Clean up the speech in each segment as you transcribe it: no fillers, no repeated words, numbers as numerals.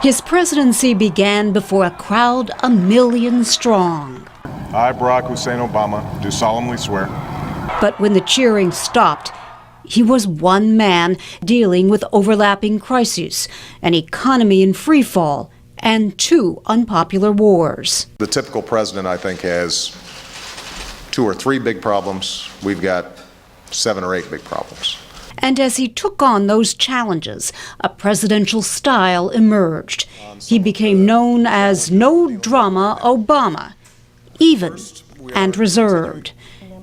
His presidency began before a crowd 1 million strong. I, Barack Hussein Obama, do solemnly swear. But when the cheering stopped, he was one man dealing with overlapping crises, an economy in free fall, and 2 unpopular wars. The typical president, I think, has 2 or 3 big problems. We've got 7 or 8 big problems. And as he took on those challenges, a presidential style emerged. He became known as No Drama Obama, even and reserved.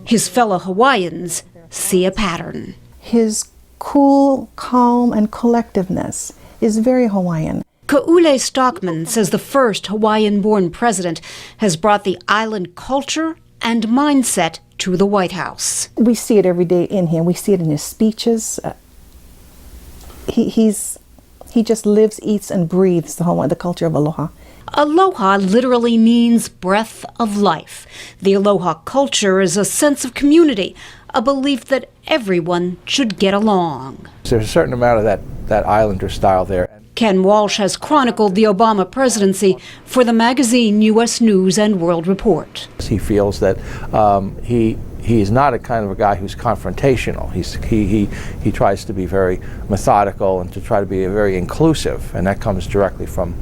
His fellow Hawaiians see a pattern. His cool, calm, and collectiveness is very Hawaiian. Ka'ule Stockman says the first Hawaiian-born president has brought the island culture and mindset to the White House. We see it every day in him. We see it in his speeches. He just lives, eats, and breathes the culture of aloha. Aloha literally means breath of life. The aloha culture is a sense of community, a belief that everyone should get along. There's a certain amount of that Islander style there. Ken Walsh has chronicled the Obama presidency for the magazine U.S. News and World Report. He feels that he's not a kind of a guy who's confrontational. He tries to be very methodical and to try to be very inclusive, and that comes directly from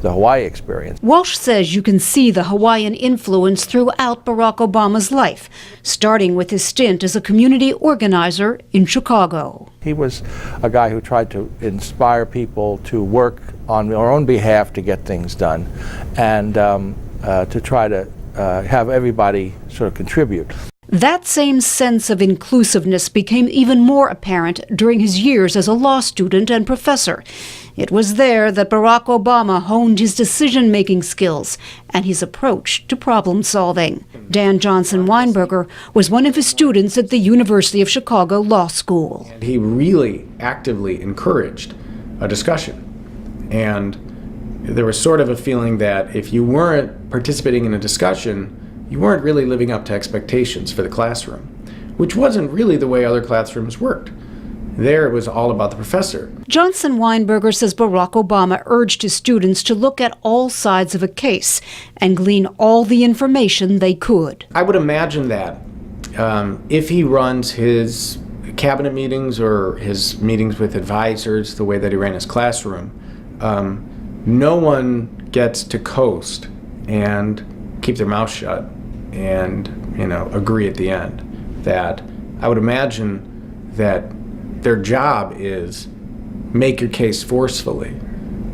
the Hawaii experience. Walsh says you can see the Hawaiian influence throughout Barack Obama's life, starting with his stint as a community organizer in Chicago. He was a guy who tried to inspire people to work on their own behalf to get things done, and to try to have everybody sort of contribute. That same sense of inclusiveness became even more apparent during his years as a law student and professor. It was there that Barack Obama honed his decision-making skills and his approach to problem-solving. Dan Johnson-Weinberger was one of his students at the University of Chicago Law School. He really actively encouraged a discussion, and there was sort of a feeling that if you weren't participating in a discussion, you weren't really living up to expectations for the classroom, which wasn't really the way other classrooms worked. There it was all about the professor. Johnson-Weinberger says Barack Obama urged his students to look at all sides of a case and glean all the information they could. I would imagine that if he runs his cabinet meetings or his meetings with advisors the way that he ran his classroom, no one gets to coast and keep their mouth shut and, agree at the end. That I would imagine that their job is make your case forcefully,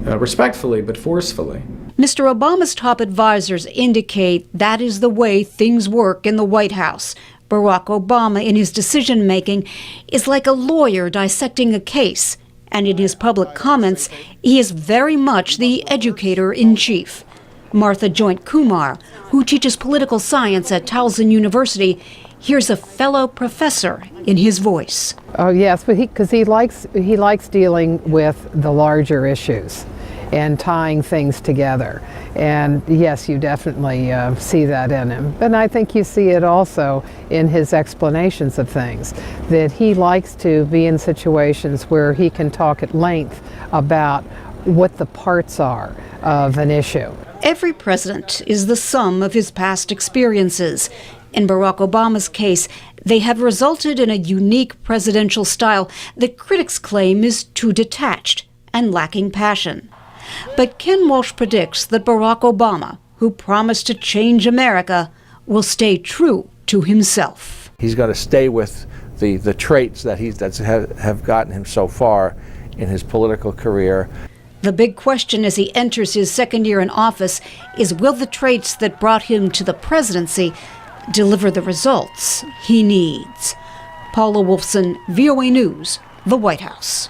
respectfully, but forcefully. Mr. Obama's top advisors indicate that is the way things work in the White House. Barack Obama, in his decision-making, is like a lawyer dissecting a case, and in his public comments, he is very much the educator-in-chief. Martha Joint Kumar, who teaches political science at Towson University, hears a fellow professor in his voice. Oh yes, but because he likes dealing with the larger issues and tying things together. And yes, you definitely see that in him. But I think you see it also in his explanations of things, that he likes to be in situations where he can talk at length about what the parts are of an issue. Every president is the sum of his past experiences. In Barack Obama's case, they have resulted in a unique presidential style that critics claim is too detached and lacking passion. But Ken Walsh predicts that Barack Obama, who promised to change America, will stay true to himself. He's going to stay with the traits that have gotten him so far in his political career. The big question as he enters his second year in office is, will the traits that brought him to the presidency deliver the results he needs? Paula Wolfson, VOA News, the White House.